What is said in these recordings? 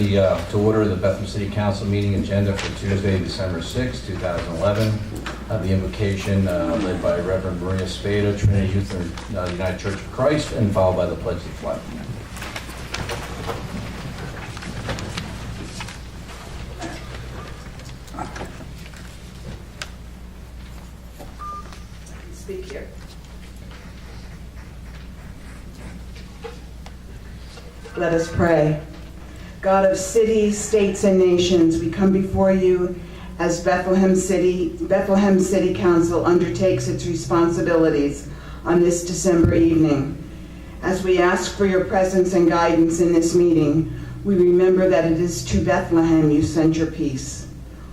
To order the Bethlehem City Council meeting agenda for Tuesday, December 6, 2011. The invocation led by Reverend Maria Spada, Trinity Youth United Church of Christ, and followed by the pledge of the flag. Speak here. Let us pray. God of cities, states, and nations, we come before you as Bethlehem City Council undertakes its responsibilities on this December evening. As we ask for your presence and guidance in this meeting, we remember that it is to Bethlehem you sent your peace.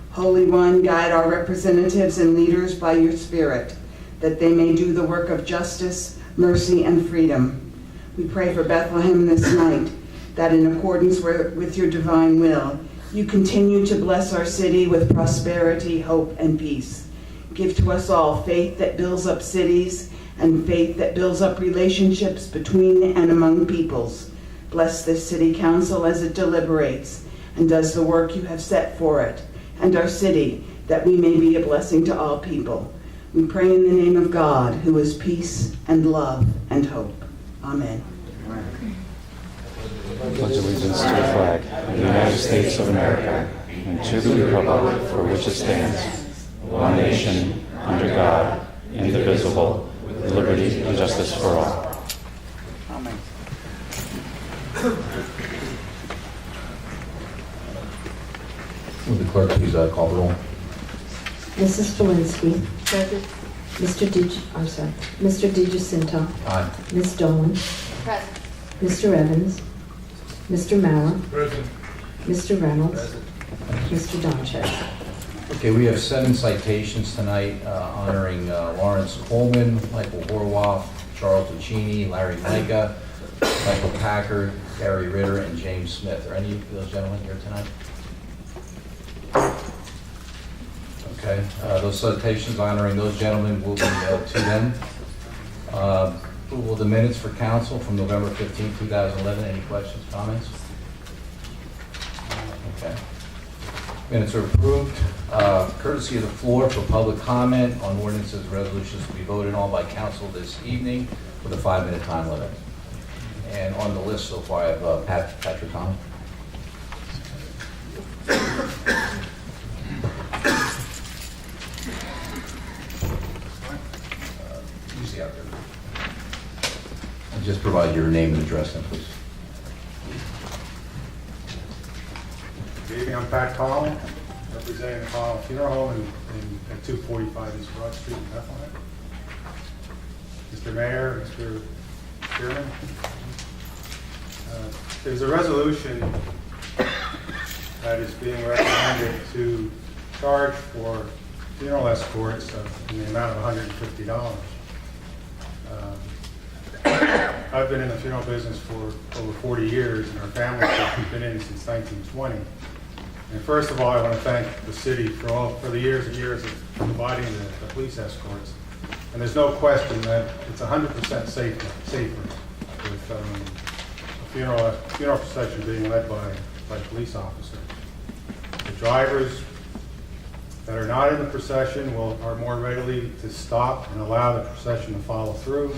Holy One, guide our representatives and leaders by your Spirit, that they may do the work of justice, mercy, and freedom. We pray for Bethlehem this night, that in accordance with your divine will, you continue to bless our city with prosperity, hope, and peace. Give to us all faith that builds up cities and faith that builds up relationships between and among peoples. Bless this city council as it deliberates and does the work you have set for it, and our city, that we may be a blessing to all people. We pray in the name of God, who is peace and love and hope. Amen. Pledge allegiance to the flag of the United States of America and to the republic for which it stands, one nation, under God, indivisible, with liberty and justice for all. Amen. Will the clerk please call the roll? Mrs. Felinski. Present. Mr. DiGiacinto. Aye. Ms. Dolan. Present. Mr. Evans. Mr. Maurer. Present. Mr. Reynolds. Present. Mr. Doncheck. Okay, we have 7 citations tonight honoring Lawrence Coleman, Michael Horwath, Charles Lucchini, Larry Micah, Michael Packard, Gary Ritter, and James Smith. Are any of those gentlemen here tonight? Okay, those citations honoring those gentlemen will be to them. Approval of the minutes for council from November 15, 2011. Any questions, comments? Okay. Minutes are approved. Courtesy of the floor for public comment on ordinances and resolutions to be voted on by council this evening with a 5-minute time limit. And on the list so far, I have Patrick Hahn. Usually out there. And just provide your name and address then, please. Good evening, I'm Pat Collin, representing the Collin Funeral Home at 245 East Broad Street in Bethlehem. Mr. Mayor, Mr. Chairman, there's a resolution that is being recommended to charge for funeral escorts in the amount of $150. I've been in the funeral business for over 40 years, and our family has been in it since 1920. And first of all, I want to thank the city for the years and years of providing the police escorts. And there's no question that it's 100% safer with a funeral procession being led by police officers. The drivers that are not in the procession are more readily to stop and allow the procession to follow through.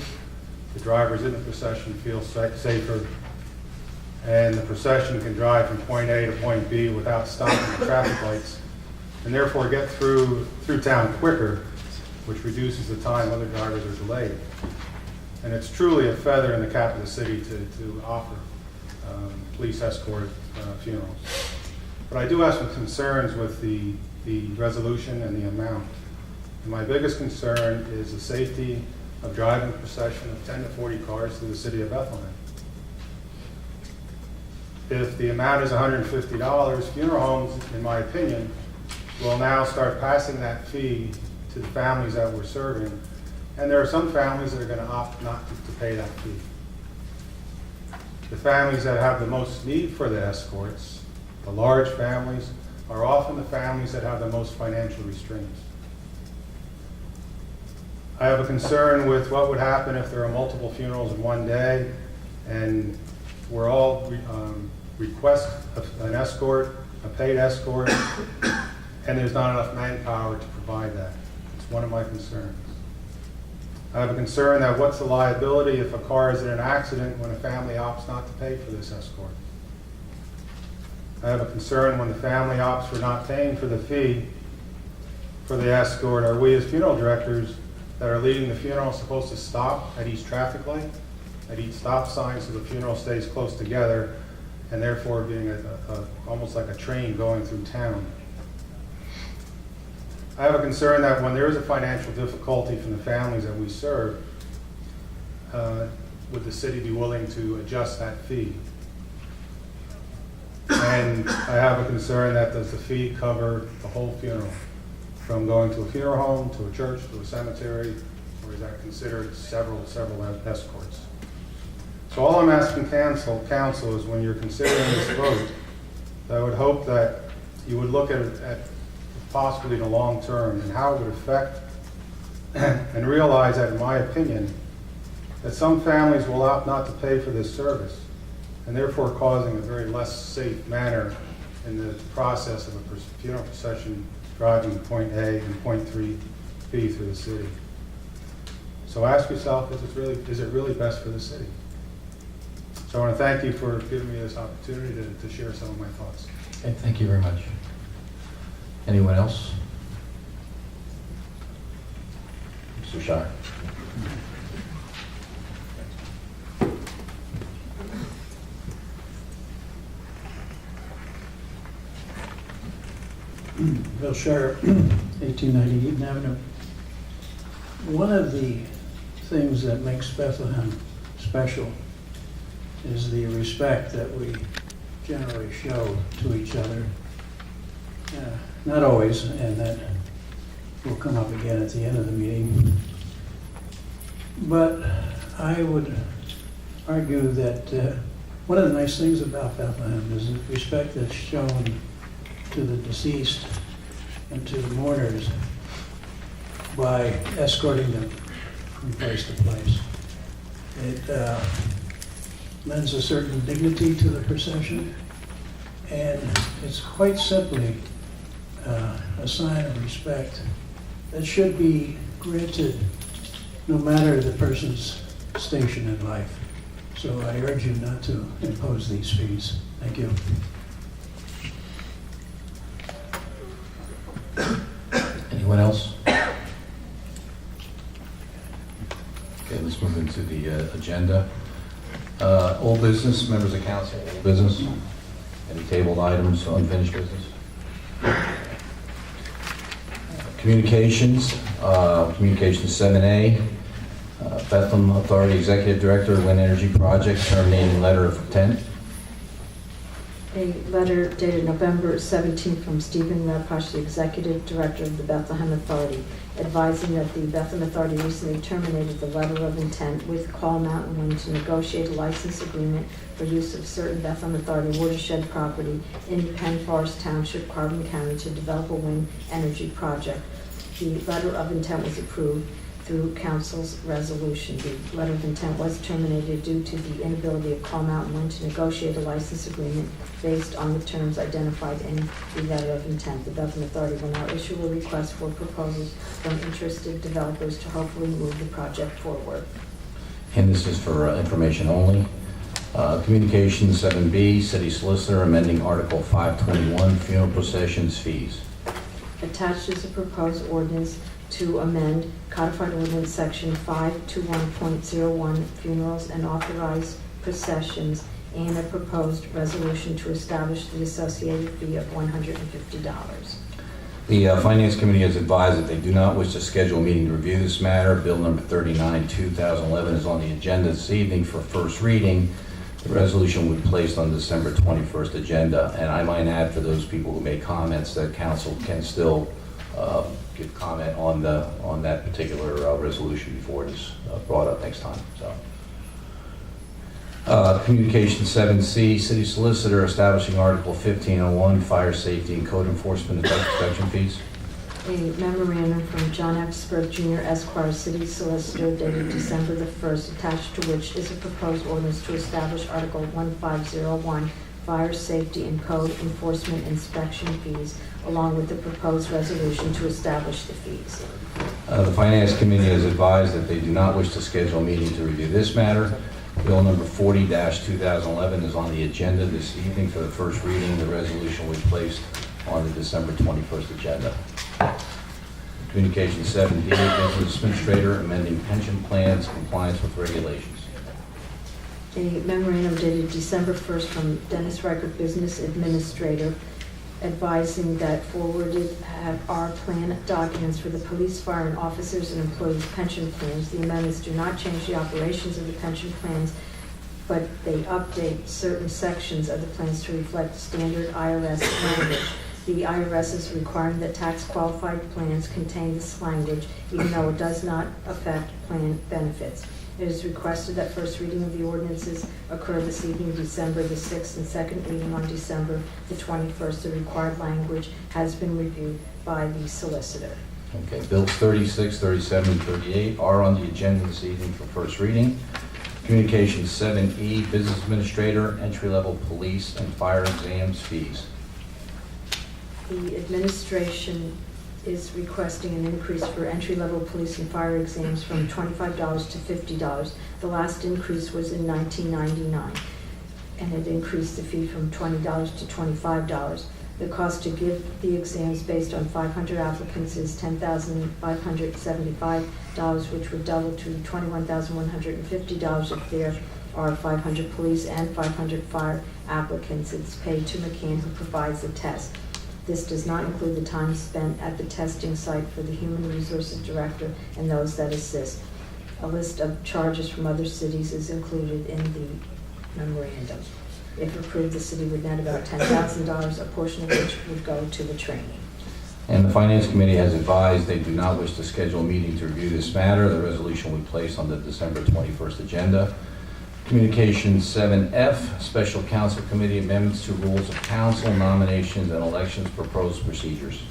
The drivers in the procession feel safer, and the procession can drive from point A to point B without stopping at traffic lights, and therefore get through town quicker, which reduces the time other drivers are delayed. And it's truly a feather in the cap of the city to offer police escort funerals. But I do have some concerns with the resolution and the amount. And my biggest concern is the safety of driving a procession of 10 to 40 cars through the city of Bethlehem. If the amount is $150, funeral homes, in my opinion, will now start passing that fee to the families that we're serving. And there are some families that are going to opt not to pay that fee. The families that have the most need for the escorts, the large families, are often the families that have the most financial restraints. I have a concern with what would happen if there are multiple funerals in one day and we're all request an escort, a paid escort, and there's not enough manpower to provide that. It's one of my concerns. I have a concern that what's the liability if a car is in an accident when a family opts not to pay for this escort? I have a concern when the family opts for not paying for the fee for the escort. Are we as funeral directors that are leading the funeral supposed to stop at each traffic light, at each stop sign, so the funeral stays close together, and therefore being almost like a train going through town? I have a concern that when there is a financial difficulty from the families that we serve, would the city be willing to adjust that fee? And I have a concern that does the fee cover the whole funeral, from going to a funeral home, to a church, to a cemetery, or is that considered several escorts? So all I'm asking council is when you're considering this vote, I would hope that you would look at possibly the long term and how it would affect and realize that, in my opinion, that some families will opt not to pay for this service and therefore causing a very less safe manner in the process of a funeral procession driving point A and point 3B through the city. So ask yourself, is it really best for the city? So I want to thank you for giving me this opportunity to share some of my thoughts. Okay, thank you very much. Anyone else? Mr. Shire. Bill Shire, 1890 Eden Avenue. One of the things that makes Bethlehem special is the respect that we generally show to each other. Not always, and that will come up again at the end of the meeting. But I would argue that one of the nice things about Bethlehem is the respect that's shown to the deceased and to the mourners by escorting them from place to place. It lends a certain dignity to the procession, and it's quite simply a sign of respect that should be granted no matter the person's station in life. So I urge you not to impose these fees. Thank you. Anyone else? Okay, let's move into the agenda. Old business, members of council, old business. Any tabled items, unfinished business? Communications, communications 7A. Bethlehem Authority Executive Director, Wind Energy Project, terminating letter of intent. A letter dated November 17th from Stephen Rapash, the Executive Director of the Bethlehem Authority, advising that the Bethlehem Authority recently terminated the letter of intent with Call Mountain Wind to negotiate a license agreement for use of certain Bethlehem Authority watershed property in Penn Forest Township, Carbon County, to develop a wind energy project. The letter of intent was approved through council's resolution. The letter of intent was terminated due to the inability of Call Mountain Wind to negotiate a license agreement based on the terms identified in the letter of intent. The Bethlehem Authority will now issue a request for proposals from interested developers to hopefully move the project forward. And this is for information only. Communications 7B, City Solicitor, amending Article 521, funeral processions fees. Attached is a proposed ordinance to amend codified ordinance section 521.01 funerals and authorized processions, and a proposed resolution to establish the associated fee of $150. The Finance Committee has advised that they do not wish to schedule a meeting to review this matter. Bill number 39, 2011 is on the agenda this evening for first reading. The resolution will be placed on December 21st agenda. And I might add, for those people who made comments, that council can still give comment on that particular resolution before it is brought up next time. So, Communication 7C, City Solicitor, establishing Article 1501, fire safety and code enforcement inspection fees. A memorandum from John F. Spurk Jr., Esquire, City Solicitor, dated December the 1st, attached to which is a proposed ordinance to establish Article 1501, fire safety and code enforcement inspection fees, along with the proposed resolution to establish the fees. The Finance Committee has advised that they do not wish to schedule a meeting to review this matter. Bill number 40-2011 is on the agenda this evening for the first reading. The resolution was placed on the December 21st agenda. Communication 7D, Business Administrator, amending pension plans, compliance with regulations. A memorandum dated December 1st from Dennis Riker, Business Administrator, advising that forwarded are plan documents for the police, fire, and officers and employees' pension plans. The amendments do not change the operations of the pension plans, but they update certain sections of the plans to reflect standard IRS language. The IRS is requiring that tax-qualified plans contain this language, even though it does not affect plan benefits. It is requested that first reading of the ordinances occur this evening, December the 6th, and second reading on December the 21st. The required language has been reviewed by the solicitor. Okay, Bills 36, 37, and 38 are on the agenda this evening for first reading. Communication 7E, Business Administrator, entry-level police and fire exams fees. The administration is requesting an increase for entry-level police and fire exams from $25 to $50. The last increase was in 1999, and it increased the fee from $20 to $25. The cost to give the exams based on 500 applicants is $10,575, which would double to $21,150 if there are 500 police and 500 fire applicants. It's paid to McCann, who provides the test. This does not include the time spent at the testing site for the Human Resources Director and those that assist. A list of charges from other cities is included in the memorandum. If approved, the city would net about $10,000, a portion of which would go to the training. And the Finance Committee has advised they do not wish to schedule a meeting to review this matter. The resolution will be placed on the December 21st agenda. Communication 7F, Special Council Committee amendments to rules of council, nominations, and elections proposed procedures.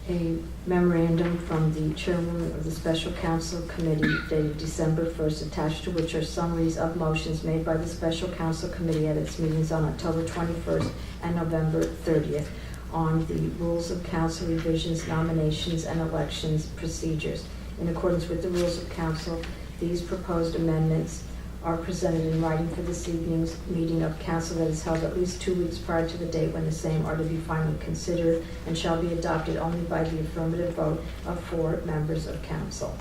A memorandum from the chairwoman of the Special Council Committee dated December 1st, attached to which are summaries of motions made by the Special Council Committee at its meetings on October 21st and November 30th on the rules of council revisions, nominations, and elections procedures. In accordance with the rules of council, these proposed amendments are presented in writing for this evening's meeting of council that is held at least 2 weeks prior to the date when the same are to be finally considered and shall be adopted only by the affirmative vote of 4 members of council.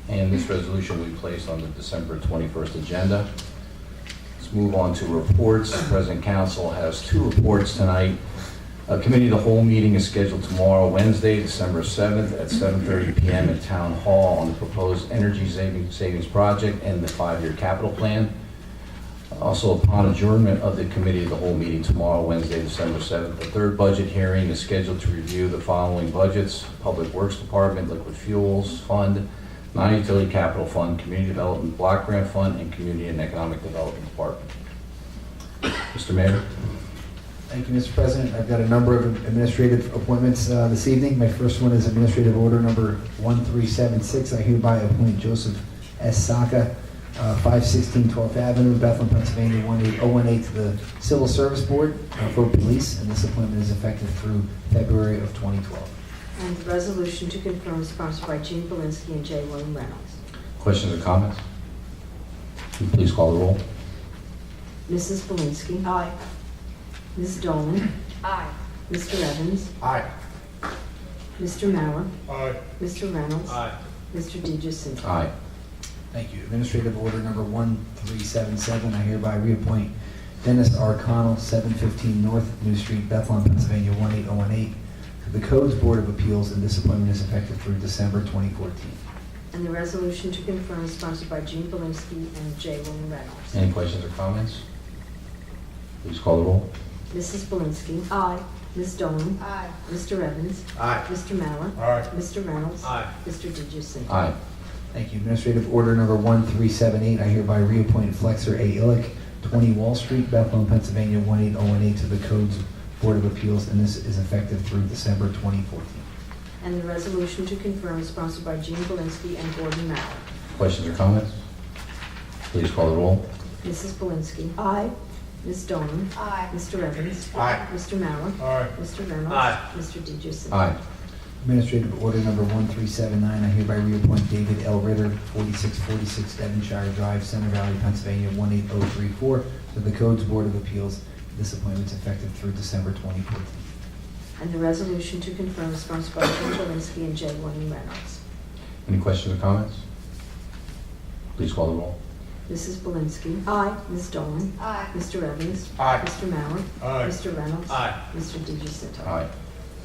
And this resolution will be placed on the December 21st agenda. Let's move on to reports. The President Council has 2 reports tonight. A committee of the whole meeting is scheduled tomorrow, Wednesday, December 7th at 7:30 p.m. at Town Hall on the proposed energy savings project and the 5-year capital plan. Also, upon adjournment of the committee of the whole meeting tomorrow, Wednesday, December 7th, the 3rd budget hearing is scheduled to review the following budgets: Public Works Department, Liquid Fuels Fund, Non-Utility Capital Fund, Community Development Block Grant Fund, and Community and Economic Development Department. Mr. Mayor. Thank you, Mr. President. I've got a number of administrative appointments this evening. My first one is Administrative Order Number 1376. I hereby appoint Joseph S. Saka, 516 12th Avenue, Bethlehem, Pennsylvania, 18018 to the Civil Service Board for Police, and this appointment is effective through February of 2012. And the resolution to confirm is sponsored by Gene Belinsky and J. William Reynolds. Questions or comments? Will you please call the roll? Mrs. Belinsky. Aye. Ms. Dolan. Aye. Mr. Evans. Aye. Mr. Mauer. Aye. Mr. Reynolds. Aye. Mr. DeGiussento. Aye. Thank you. Administrative Order Number 1377. I hereby reappoint Dennis R. Connell, 715 North New Street, Bethlehem, Pennsylvania, 18018 to the Codes Board of Appeals, and this appointment is effective through December 2014. And the resolution to confirm is sponsored by Gene Belinsky and J. William Reynolds. Any questions or comments? Please call the roll. Mrs. Belinsky. Aye. Ms. Dolan. Aye. Mr. Evans. Aye. Mr. Mauer. Aye. Mr. Reynolds. Aye. Mr. DeGiussento. Aye. Thank you. Administrative Order Number 1378. I hereby reappoint Flexer A. Illick, 20 Wall Street, Bethlehem, Pennsylvania, 18018 to the Codes Board of Appeals, and this is effective through December 2014. And the resolution to confirm is sponsored by Gene Belinsky and Gordon Mauer. Questions or comments? Please call the roll. Mrs. Belinsky. Aye. Ms. Dolan. Aye. Mr. Evans. Aye. Mr. Mauer. Aye. Mr. Reynolds. Aye. Mr. DeGiuseppe. Aye. Administrative Order Number 1379, I hereby reappoint David L. Ritter, 4646 Devonshire Drive, Center Valley, Pennsylvania, 18034, to the Codes Board of Appeals. This appointment is effective through December 2014. And the resolution to confirm is sponsored by Jim Belinsky and J. William Reynolds. Any questions or comments? Please call the roll. Mrs. Belinsky. Aye. Ms. Dolan. Aye. Mr. Evans. Aye. Mr. Mauer. Aye. Mr. Reynolds. Aye. Mr. DeGiuseppe. Aye.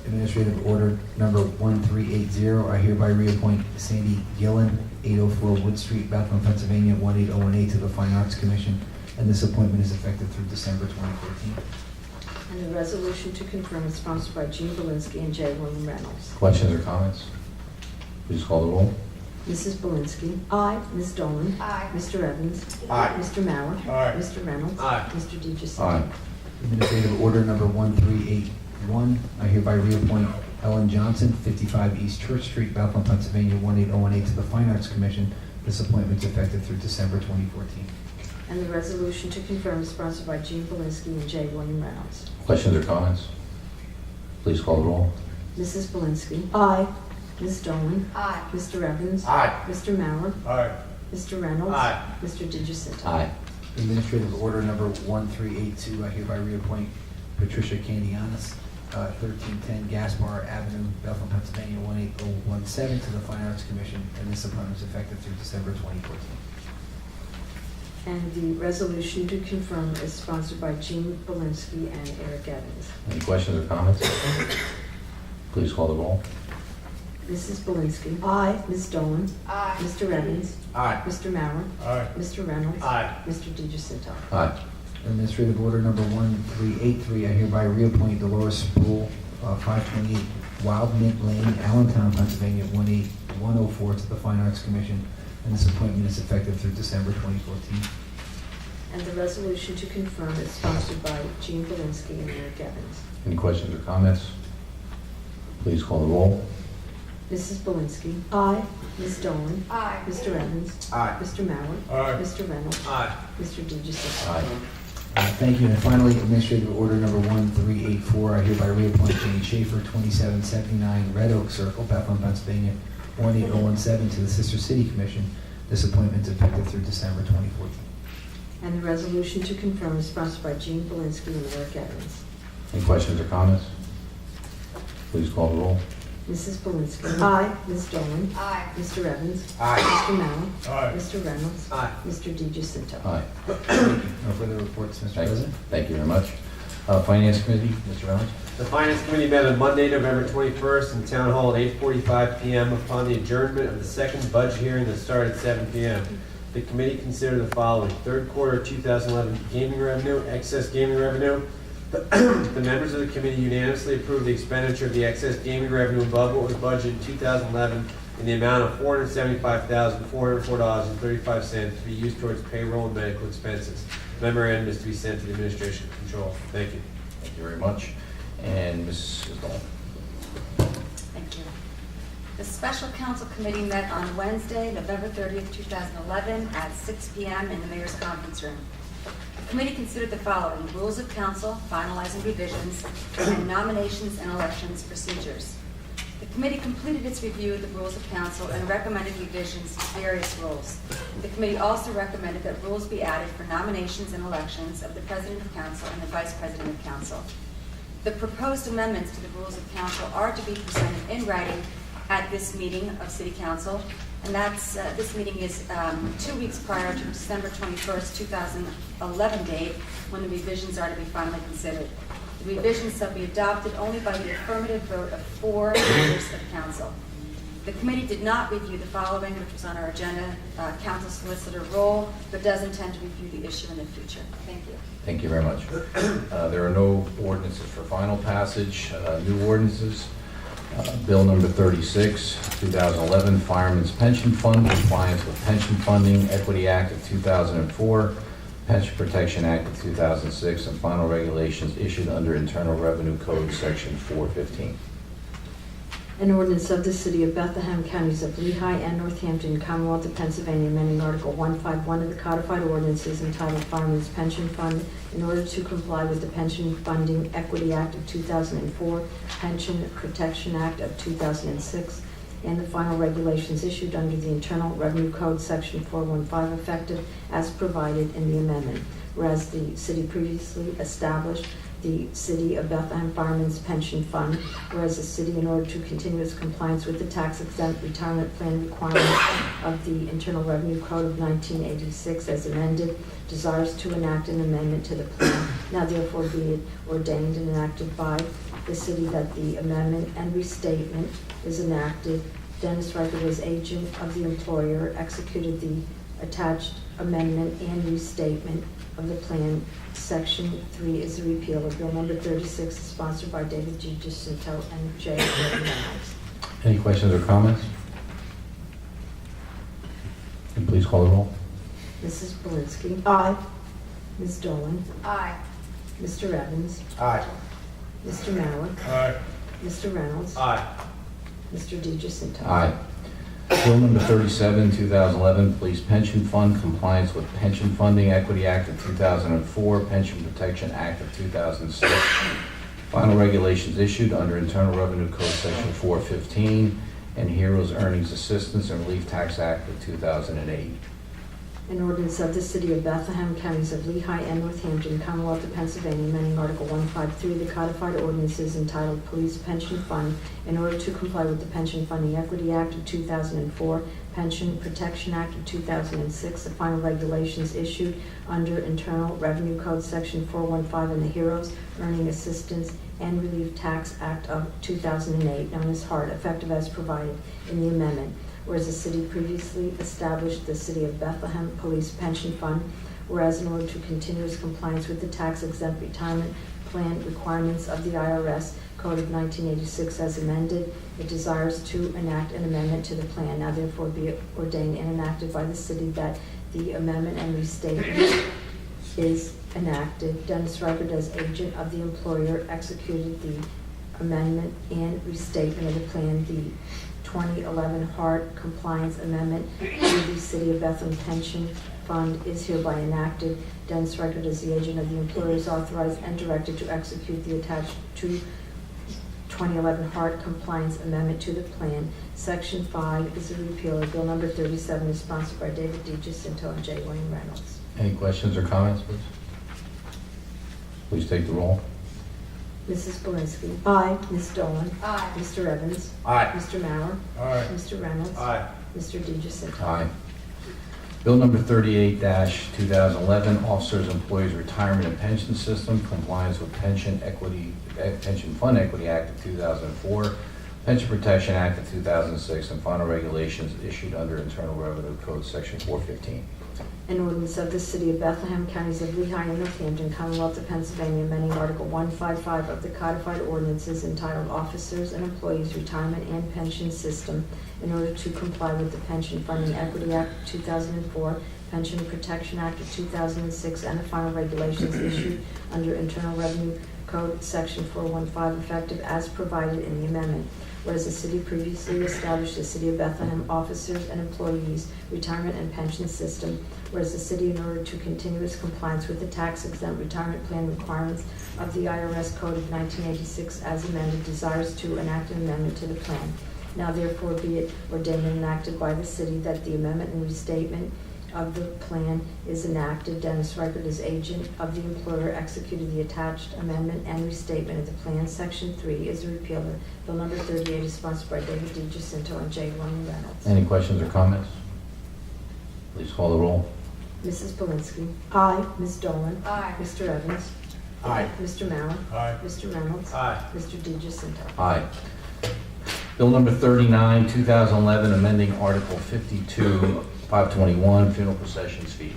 Administrative Order Number 1380, I hereby reappoint Sandy Gillen, 804 Wood Street, Bethlehem, Pennsylvania, 18018, to the Fine Arts Commission, and this appointment is effective through December 2014. And the resolution to confirm is sponsored by Gene Belinsky and J. William Reynolds. Questions or comments? Please call the roll. Mrs. Belinsky. Aye. Ms. Dolan. Aye. Mr. Evans. Aye. Mr. Mauer. Aye. Mr. Reynolds. Aye. Mr. DeGiuseppe. Aye. Administrative Order Number 1381, I hereby reappoint Ellen Johnson, 55 East Church Street, Bethlehem, Pennsylvania, 18018, to the Fine Arts Commission. This appointment is effective through December 2014. And the resolution to confirm is sponsored by Gene Belinsky and J. William Reynolds. Questions or comments? Please call the roll. Mrs. Belinsky. Aye. Ms. Dolan. Aye. Mr. Evans. Aye. Mr. Mauer. Aye. Mr. Reynolds. Aye. Mr. DeGiuseppe. Aye. Administrative Order Number 1382, I hereby reappoint Patricia Candianis, 1310 Gaspar Avenue, Bethlehem, Pennsylvania, 18017, to the Fine Arts Commission, and this appointment is effective through December 2014. And the resolution to confirm is sponsored by Gene Belinsky and Eric Evans. Any questions or comments? Please call the roll. Mrs. Belinsky. Aye. Ms. Dolan. Aye. Mr. Evans. Aye. Mr. Mauer. Aye. Mr. Reynolds. Aye. Mr. DeGiuseppe. Aye. Administrative Order Number 1383, I hereby reappoint Dolores Sproul, 528 Wild Mint Lane, Allentown, Pennsylvania, 18104, to the Fine Arts Commission, and this appointment is effective through December 2014. And the resolution to confirm is sponsored by Gene Belinsky and Eric Evans. Any questions or comments? Please call the roll. Mrs. Belinsky. Aye. Ms. Dolan. Aye. Mr. Evans. Aye. Mr. Mauer. Aye. Mr. Reynolds. Aye. Mr. DeGiuseppe. Aye. Thank you. And finally, Administrative Order Number 1384, I hereby reappoint Jane Schaefer, 2779 Red Oak Circle, Bethlehem, Pennsylvania, 18017, to the Sister City Commission. This appointment is effective through December 2014. And the resolution to confirm is sponsored by Gene Belinsky and Eric Evans. Any questions or comments? Please call the roll. Mrs. Belinsky. Aye. Ms. Dolan. Aye. Mr. Evans. Aye. Mr. Mauer. Aye. Mr. Reynolds. Aye. Mr. DeGiuseppe. Aye. No further reports, Mr. Thank you. President. Thank you very much. Finance Committee, Mr. Reynolds. The Finance Committee met on Monday, November 21st in Town Hall at 8:45 p.m. upon the adjournment of the second budget hearing that started at 7 p.m. The committee considered the following: third quarter 2011 gaming revenue, excess gaming revenue. The members of the committee unanimously approved the expenditure of the excess gaming revenue above what was budgeted in 2011 in the amount of $475,404.35 to be used towards payroll and medical expenses. Memorandum is to be sent to the Administration Control. Thank you. Thank you very much. And Mrs. Dahl. Thank you. The Special Council Committee met on Wednesday, November 30th, 2011 at 6 p.m. in the Mayor's Conference Room. The committee considered the following: rules of council, finalizing revisions, and nominations and elections procedures. The committee completed its review of the rules of council and recommended revisions to various rules. The committee also recommended that rules be added for nominations and elections of the President of Council and the Vice President of Council. The proposed amendments to the rules of council are to be presented in writing at this meeting of City Council, and that's this meeting is 2 weeks prior to December 21st, 2011 date, when the revisions are to be finally considered. The revisions shall be adopted only by the affirmative vote of 4 members of council. The committee did not review the following, which was on our agenda: council solicitor role, but does intend to review the issue in the future. Thank you. Thank you very much. There are no ordinances for final passage. New ordinances. Bill number 36, 2011, Fireman's Pension Fund, compliance with Pension Funding Equity Act of 2004, Pension Protection Act of 2006, and final regulations issued under Internal Revenue Code Section 415. An ordinance of the City of Bethlehem, Counties of Lehigh and Northampton, Commonwealth of Pennsylvania, amending Article 151 of the codified ordinances entitled Fireman's Pension Fund in order to comply with the Pension Funding Equity Act of 2004, Pension Protection Act of 2006, and the final regulations issued under the Internal Revenue Code, Section 415, effective as provided in the amendment. Whereas the city previously established the City of Bethlehem Fireman's Pension Fund, whereas the city, in order to continue its compliance with the tax-exempt retirement plan requirements of the Internal Revenue Code of 1986 as amended, desires to enact an amendment to the plan. Now therefore be it ordained and enacted by the city that the amendment and restatement is enacted. Dennis Reichert, as agent of the employer, executed the attached amendment and restatement of the plan. Section 3 is a repeal of Bill number 36, sponsored by David G. Jacinto and J. Reynolds. Any questions or comments? Can you please call the roll? Mrs. Belinsky. Aye. Ms. Dolan. Aye. Mr. Evans. Aye. Mr. Mauer. Aye. Mr. Reynolds. Aye. Mr. D. Jacinto. Aye. Bill number 37, 2011, Police Pension Fund, compliance with Pension Funding Equity Act of 2004, Pension Protection Act of 2006. Final regulations issued under Internal Revenue Code Section 415 and Heroes Earnings Assistance and Relief Tax Act of 2008. An ordinance of the City of Bethlehem, Counties of Lehigh and Northampton, Commonwealth of Pennsylvania, amending Article 153 of the codified ordinances entitled Police Pension Fund in order to comply with the Pension Funding Equity Act of 2004, Pension Protection Act of 2006, the final regulations issued under Internal Revenue Code Section 415 and the Heroes Earning Assistance and Relief Tax Act of 2008, known as HART, effective as provided in the amendment. Whereas the city previously established the City of Bethlehem Police Pension Fund, whereas in order to continue its compliance with the tax-exempt retirement plan requirements of the IRS Code of 1986 as amended, it desires to enact an amendment to the plan. Now therefore be it ordained and enacted by the city that the amendment and restatement is enacted. Dennis Reichert, as agent of the employer, executed the amendment and restatement of the plan. The 2011 HART Compliance Amendment to the City of Bethlehem Pension Fund is hereby enacted. Dennis Reichert, as the agent of the employer, is authorized and directed to execute the attached 2011 HART Compliance Amendment to the plan. Section 5 is a repeal of Bill number 37, is sponsored by David D. Jacinto and J. Wayne Reynolds. Any questions or comments, please? Please take the roll. Mrs. Belinsky. Aye. Ms. Dolan. Aye. Mr. Evans. Aye. Mr. Mauer. Aye. Mr. Reynolds. Aye. Mr. D. Jacinto. Aye. Bill number 38-2011, Officers Employees Retirement and Pension System, compliance with Pension Fund Equity Act of 2004, Pension Protection Act of 2006, and final regulations issued under Internal Revenue Code Section 415. An ordinance of the City of Bethlehem, Counties of Lehigh and Northampton, Commonwealth of Pennsylvania, amending Article 155 of the codified ordinances entitled Officers and Employees Retirement and Pension System in order to comply with the Pension Funding Equity Act of 2004, Pension Protection Act of 2006, and the final regulations issued under Internal Revenue Code Section 415, effective as provided in the amendment. Whereas the city previously established the City of Bethlehem Officers and Employees Retirement and Pension System, whereas the city, in order to continue its compliance with the tax-exempt retirement plan requirements of the IRS Code of 1986 as amended, desires to enact an amendment to the plan. Now therefore be it ordained and enacted by the city that the amendment and restatement of the plan is enacted. Dennis Reichert, as agent of the employer, executed the attached amendment and restatement of the plan. Section 3 is a repeal of Bill number 38, is sponsored by David D. Jacinto and J. Wayne Reynolds. Any questions or comments? Please call the roll. Mrs. Belinsky. Aye. Ms. Dolan. Aye. Mr. Evans. Aye. Mr. Mauer. Aye. Mr. Reynolds. Aye. Mr. D. Jacinto. Aye. Bill number 39, 2011, amending Article 52, 521, funeral processions fees.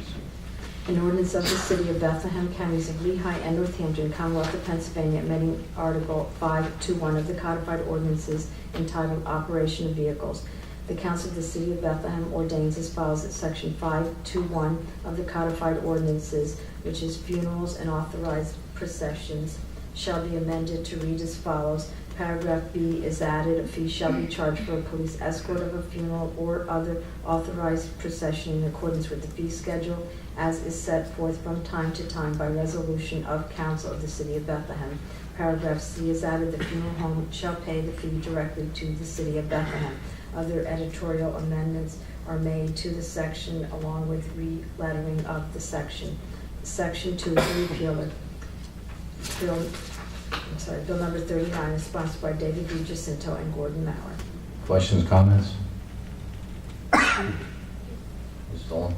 An ordinance of the City of Bethlehem, Counties of Lehigh and Northampton, Commonwealth of Pennsylvania, amending Article 521 of the codified ordinances entitled Operation of Vehicles. The Council of the City of Bethlehem ordains as follows that Section 521 of the codified ordinances, which is funerals and authorized processions, shall be amended to read as follows. Paragraph B is added, a fee shall be charged for a police escort of a funeral or other authorized procession in accordance with the fee schedule as is set forth from time to time by resolution of council of the city of Bethlehem. Paragraph C is added, the funeral home shall pay the fee directly to the city of Bethlehem. Other editorial amendments are made to the section along with re-lettering of the section. Section 2 is a repealer. Bill number 39 is sponsored by David B. Jacinto and Gordon Mauer. Questions, comments? Ms. Dolan?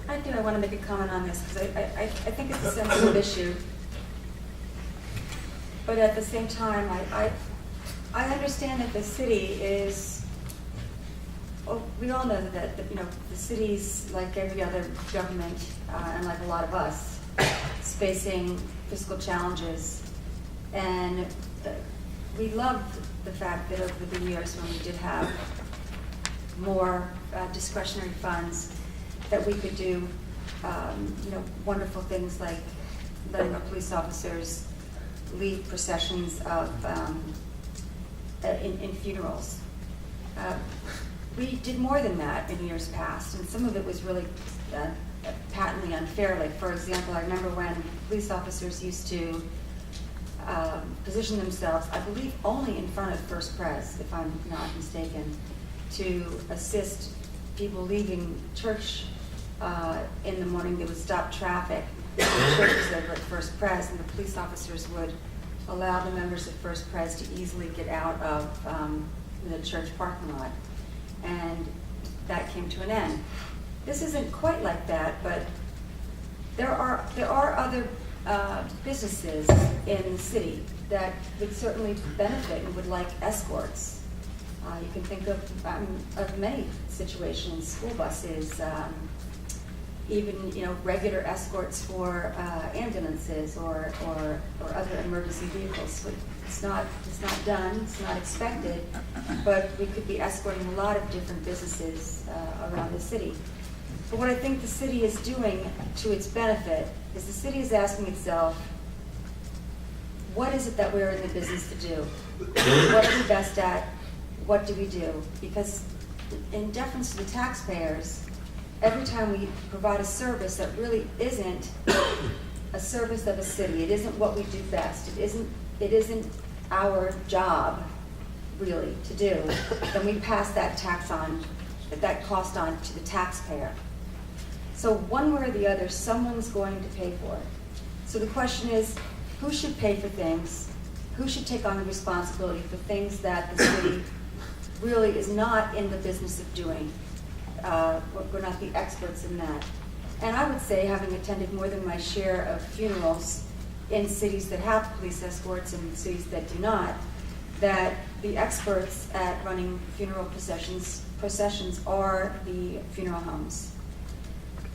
I want to make a comment on this because I think it's a sensitive issue. But at the same time, I understand that the city is, well, we all know that the city's like every other government and like a lot of us is facing fiscal challenges. And we loved the fact that over the years when we did have more discretionary funds, that we could do wonderful things like letting our police officers lead processions of in funerals. We did more than that in years past, and some of it was really patently unfair. Like, for example, I remember when police officers used to position themselves, I believe only in front of First Pres, if I'm not mistaken, to assist people leaving church in the morning. They would stop traffic. The church was over at First Pres, and the police officers would allow the members of First Pres to easily get out of the church parking lot. And that came to an end. This isn't quite like that, but there are other businesses in the city that would certainly benefit and would like escorts. You can think of many situations, school buses, even regular escorts for ambulances or other emergency vehicles. It's not done, it's not expected, but we could be escorting a lot of different businesses around the city. But what I think the city is doing to its benefit is the city is asking itself, what is it that we're in the business to do? What are we best at? What do we do? Because in deference to the taxpayers, every time we provide a service that really isn't a service of a city, it isn't what we do best, it isn't our job really to do, then we pass that cost on to the taxpayer. So one way or the other, someone's going to pay for it. So the question is, who should pay for things? Who should take on the responsibility for things that the city really is not in the business of doing? We're not the experts in that. And I would say, having attended more than my share of funerals in cities that have police escorts and cities that do not, that the experts at running funeral processions are the funeral homes.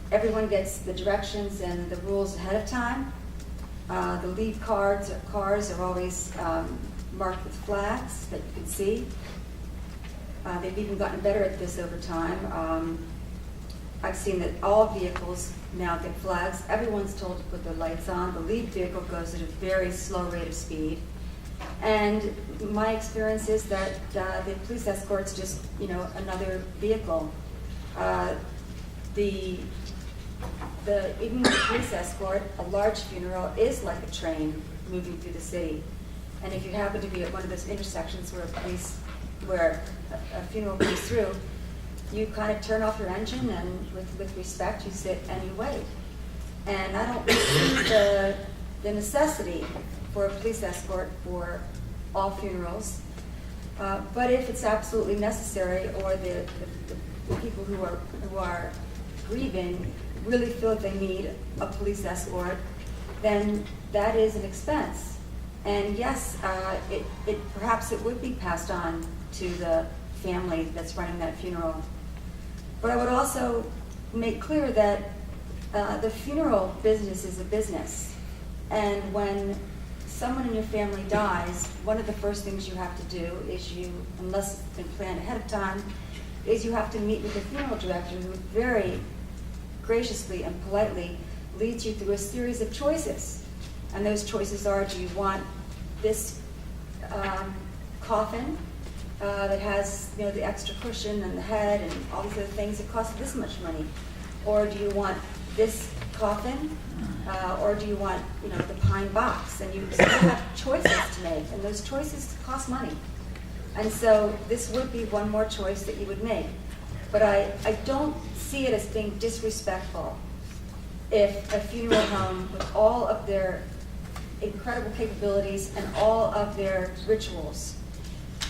Everyone gets the directions and the rules ahead of time. The lead cars are always marked with flags that you can see. They've even gotten better at this over time. I've seen that all vehicles now get flags. Everyone's told to put their lights on. The lead vehicle goes at a very slow rate of speed. And my experience is that the police escort's just, another vehicle. Even the police escort, a large funeral is like a train moving through the city. And if you happen to be at one of those intersections where a funeral comes through, you kind of turn off your engine and with respect you sit and you wait. And I don't see the necessity for a police escort for all funerals, but if it's absolutely necessary, or the people who are grieving really feel that they need a police escort, then that is an expense. And yes, perhaps it would be passed on to the family that's running that funeral. But I would also make clear that the funeral business is a business. And when someone in your family dies, one of the first things you have to do is unless it's been planned ahead of time, is you have to meet with the funeral director, who very graciously and politely leads you through a series of choices. And those choices are, do you want this coffin that has, the extra cushion and the head and all these other things that cost this much money? Or do you want this coffin? Or do you want, the pine box? And you still have choices to make, and those choices cost money. And so this would be one more choice that you would make. But I don't see it as being disrespectful if a funeral home with all of their incredible capabilities and all of their rituals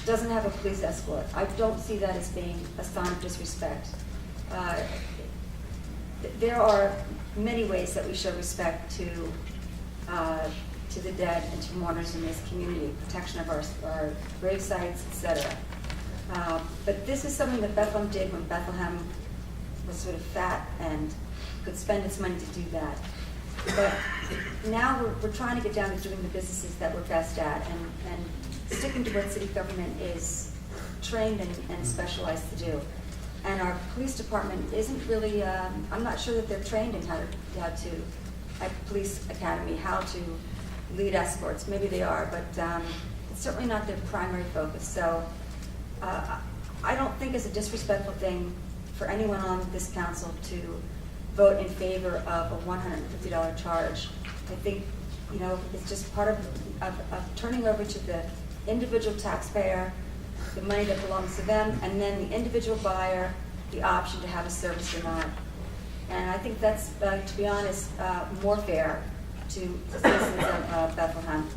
doesn't have a police escort. I don't see that as being a sign of disrespect. There are many ways that we show respect to the dead and to mourners in this community, protection of our grave sites, etc. But this is something that Bethlehem did when Bethlehem was sort of fat and could spend its money to do that. But now we're trying to get down to doing the businesses that we're best at and sticking to what city government is trained and specialized to do. And our police department isn't really, I'm not sure that they're trained in how to, at police academy, how to lead escorts. Maybe they are, but it's certainly not their primary focus. So I don't think it's a disrespectful thing for anyone on this council to vote in favor of a $150 charge. I think, it's just part of turning over to the individual taxpayer the money that belongs to them, and then the individual buyer the option to have a service or not. And I think that's, to be honest, more fair to the citizens of Bethlehem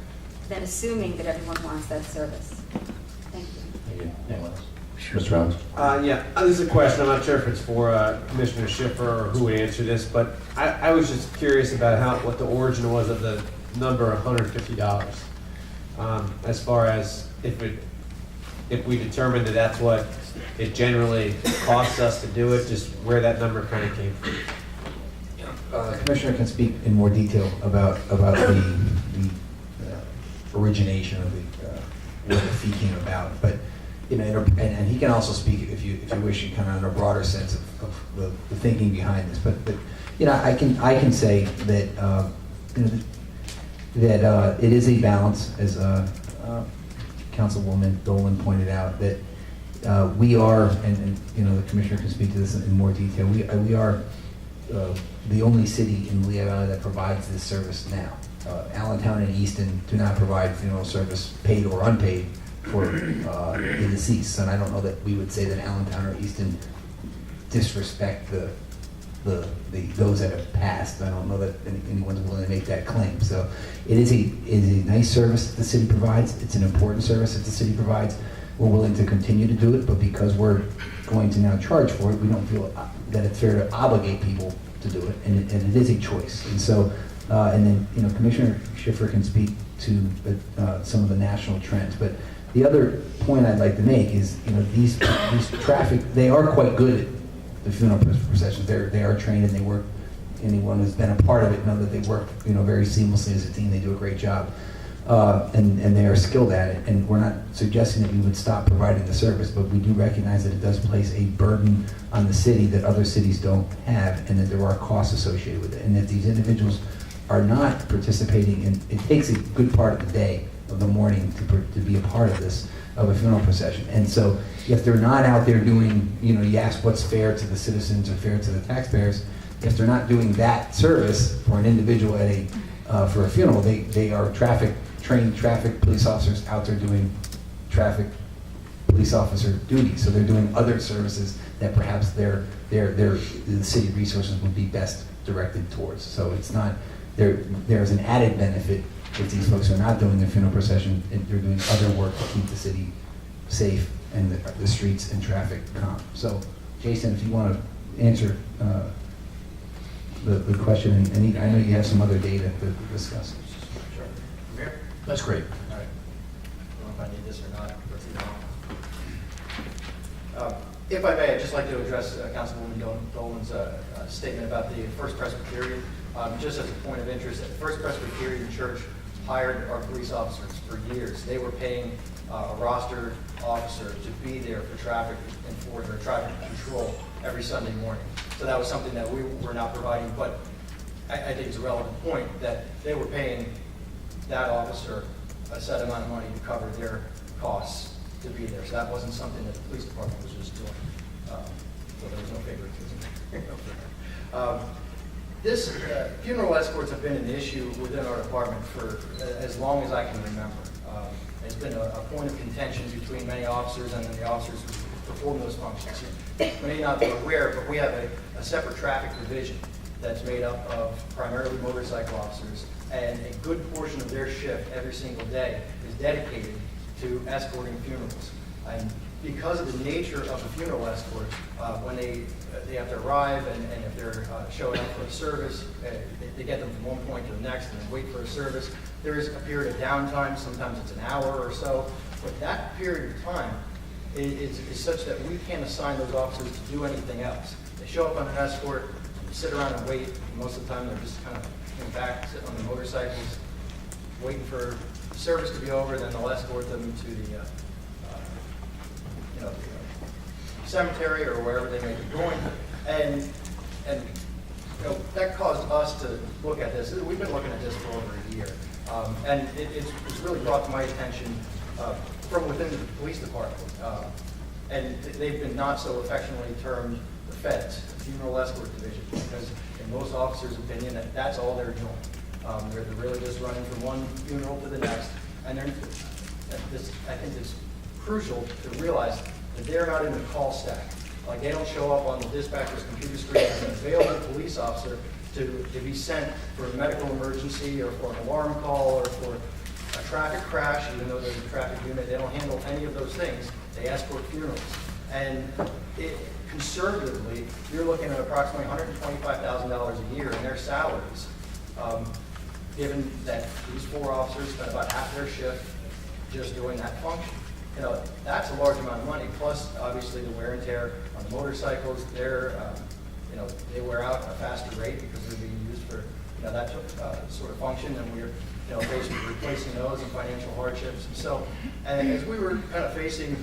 than assuming that everyone wants that service. Thank you. Thank you. Anyone else? Mr. Rounds? Yeah, this is a question. I'm not sure if it's for Commissioner Schiffer or who would answer this, but I was just curious about what the origin was of the number $150. As far as if we determined that that's what it generally costs us to do it, just where that number kind of came from. Commissioner can speak in more detail about the origination of where the fee came about, but and he can also speak if you wish in kind of in a broader sense of the thinking behind this. But I can say that that it is a balance, as Councilwoman Dolan pointed out, that we are, and the Commissioner can speak to this in more detail. We are the only city in Lehigh Valley that provides this service now. Allentown and Easton do not provide funeral service, paid or unpaid, for the deceased, and I don't know that we would say that Allentown or Easton disrespect those that have passed. I don't know that anyone's willing to make that claim. So it is a nice service that the city provides. It's an important service that the city provides. We're willing to continue to do it, but because we're going to now charge for it, we don't feel that it's fair to obligate people to do it, and it is a choice. And so, and then Commissioner Schiffer can speak to some of the national trends, but the other point I'd like to make is, these traffic, they are quite good at the funeral processions. They are trained and they work. Anyone who's been a part of it know that they work, very seamlessly as a team. They do a great job, and they are skilled at it. And we're not suggesting that we would stop providing the service, but we do recognize that it does place a burden on the city that other cities don't have, and that there are costs associated with it, and that these individuals are not participating in. It takes a good part of the day of the morning to be a part of this, of a funeral procession. And so if they're not out there doing, you ask what's fair to the citizens or fair to the taxpayers, if they're not doing that service for an individual for a funeral, they are trained traffic police officers out there doing traffic police officer duties. So they're doing other services that perhaps the city resources would be best directed towards. So it's not, there's an added benefit if these folks are not doing the funeral procession, and they're doing other work to keep the city safe and the streets and traffic calm. So, Jason, if you want to answer the question, and I know you have some other data to discuss. Sure. Mayor? That's great. All right. I don't know if I need this or not. If I may, I'd just like to address Councilwoman Dolan's statement about the First Presbyterian. Just as a point of interest, the First Presbyterian Church hired our police officers for years. They were paying a rostered officer to be there for traffic enforcement or traffic control every Sunday morning. So that was something that we were not providing, but I think it's a relevant point that they were paying that officer a set amount of money to cover their costs to be there. So that wasn't something that the police department was just doing. So there was no favoritism. This funeral escorts have been an issue within our department for as long as I can remember. It's been a point of contention between many officers and then the officers who perform those functions. You may not be aware, but we have a separate traffic division that's made up of primarily motorcycle officers, and a good portion of their shift every single day is dedicated to escorting funerals. And because of the nature of a funeral escort, when they have to arrive and if they're showing up for a service, they get them from one point to the next and then wait for a service. There is a period of downtime, sometimes it's an hour or so, but that period of time is such that we can't assign those officers to do anything else. They show up on an escort, sit around and wait. Most of the time they're just kind of in back, sitting on the motorcycles, waiting for the service to be over, then they'll escort them to the cemetery or wherever they may be going. And that caused us to look at this. We've been looking at this for over a year. And it's really brought to my attention from within the police department. And they've been not so affectionately termed the feds, the funeral escort division, because in most officers' opinion, that's all they're doing. They're really just running from one funeral to the next. And I think it's crucial to realize that they're not in the call stack. Like, they don't show up on the dispatcher's computer screen as an available police officer to be sent for a medical emergency or for an alarm call or for a traffic crash, even though there's a traffic unit. They don't handle any of those things. They escort funerals. And conservatively, you're looking at approximately $125,000 a year in their salaries, given that these 4 officers spend about half their shift just doing that function. That's a large amount of money, plus obviously the wear and tear on the motorcycles. They wear out at a faster rate because they're being used for that sort of function, and we're facing replacing those and financial hardships. And as we were kind of facing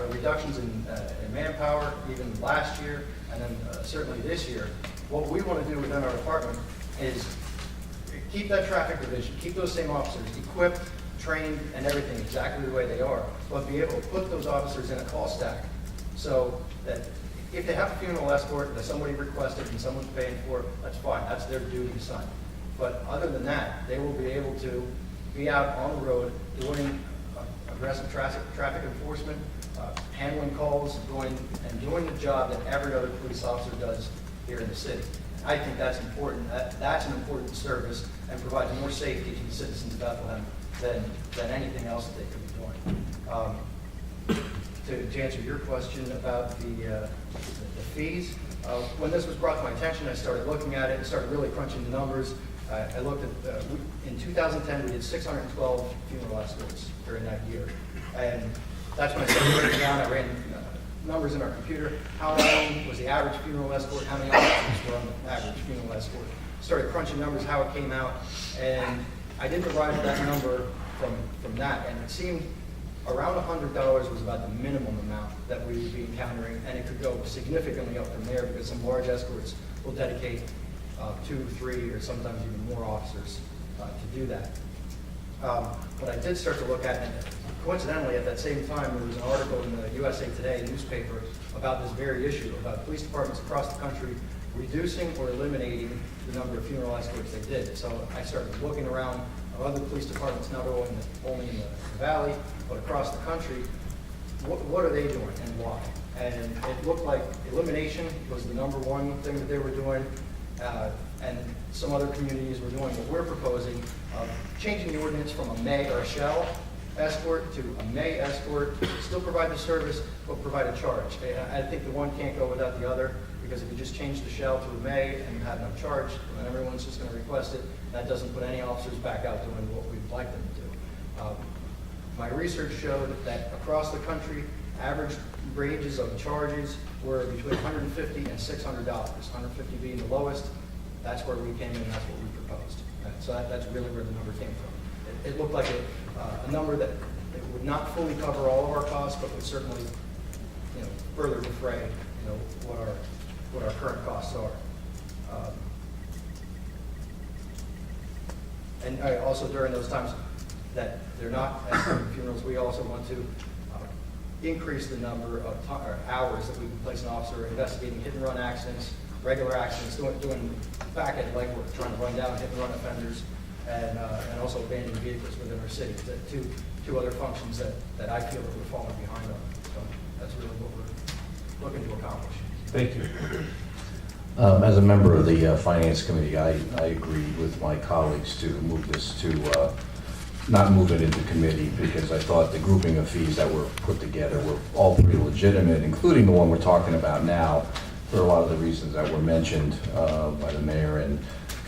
reductions in manpower even last year and then certainly this year, what we want to do within our department is keep that traffic division, keep those same officers equipped, trained, and everything exactly the way they are, but be able to put those officers in a call stack so that if they have a funeral escort that somebody requested and someone's paying for it, that's fine. That's their duty assignment. But other than that, they will be able to be out on the road doing aggressive traffic enforcement, handling calls, doing the job that every other police officer does here in the city. I think that's important. That's an important service and provides more safety to the citizens of Bethlehem than anything else that they could be doing. To answer your question about the fees, when this was brought to my attention, I started looking at it and started really crunching the numbers. I looked at, in 2010, we did 612 funeral escorts during that year. And that's when I started breaking down. I ran numbers in our computer. How long was the average funeral escort? How many officers were on the average funeral escort? Started crunching numbers, how it came out. And I didn't arrive at that number from that. And it seemed around $100 was about the minimum amount that we would be encountering. And it could go significantly up from there because some large escorts will dedicate 2, 3, or sometimes even more officers to do that. But I did start to look at, and coincidentally at that same time, there was an article in the USA Today newspaper about this very issue, about police departments across the country reducing or eliminating the number of funeral escorts they did. So I started looking around other police departments, not only in the valley, but across the country. What are they doing and why? And it looked like elimination was the number one thing that they were doing. And some other communities were doing what we're proposing, changing the ordinance from a may or a shall escort to a may escort, still provide the service, but provide a charge. I think the one can't go without the other, because if you just change the shall to a may and you have no charge, then everyone's just going to request it. That doesn't put any officers back out doing what we'd like them to do. My research showed that across the country, average ranges of charges were between $150 and $600. $150 being the lowest. That's where we came in, and that's what we proposed. So that's really where the number came from. It looked like a number that it would not fully cover all of our costs, but would certainly, further defray, what our current costs are. And also during those times, that they're not escorting funerals. We also want to increase the number of hours that we can place an officer investigating hit-and-run accidents, regular accidents, doing back-end legwork, trying to run down hit-and-run offenders, and also abandoning vehicles within our city. Two other functions that I feel that we're falling behind on. So that's really what we're looking to accomplish. Thank you. As a member of the Finance Committee, I agreed with my colleagues to move this to, not move it into committee, because I thought the grouping of fees that were put together were all pretty legitimate, including the one we're talking about now, for a lot of the reasons that were mentioned by the mayor and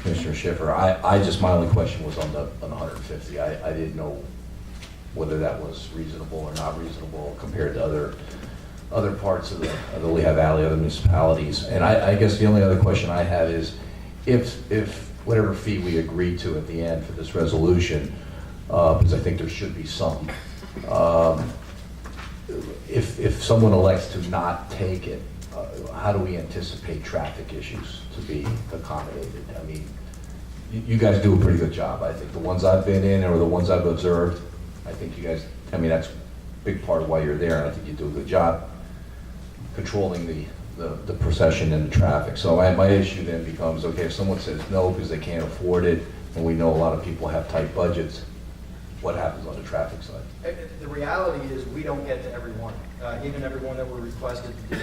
Commissioner Schiffer. My only question was on the 150. I didn't know whether that was reasonable or not reasonable compared to other parts of the Lehigh Valley, other municipalities. And I guess the only other question I have is, if whatever fee we agree to at the end for this resolution, because I think there should be some, if someone elects to not take it, how do we anticipate traffic issues to be accommodated? I mean, you guys do a pretty good job, I think. The ones I've been in or the ones I've observed, I think you guys, that's a big part of why you're there, and I think you do a good job controlling the procession and the traffic. So my issue then becomes, okay, if someone says no because they can't afford it, and we know a lot of people have tight budgets, what happens on the traffic side? The reality is we don't get to everyone, even everyone that we're requested to do,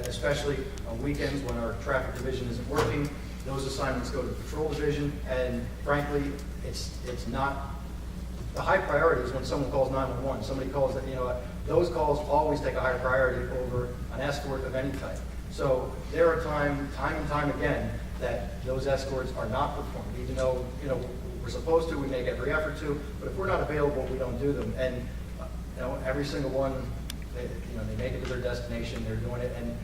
especially on weekends when our traffic division isn't working. Those assignments go to the patrol division, and frankly, it's not, the high priority is when someone calls 911. Somebody calls that, those calls always take a higher priority over an escort of any type. So there are time and time again that those escorts are not performed, even though, we're supposed to, we make every effort to, but if we're not available, we don't do them. And, every single one, they make it to their destination, they're doing it, and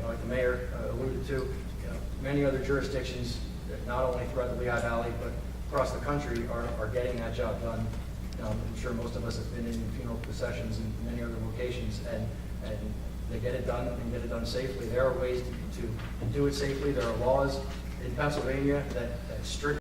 like the mayor alluded to, many other jurisdictions, not only throughout the Lehigh Valley, but across the country, are getting that job done. I'm sure most of us have been in funeral processions in many other locations, and they get it done and get it done safely. There are ways to do it safely. There are laws in Pennsylvania that strictly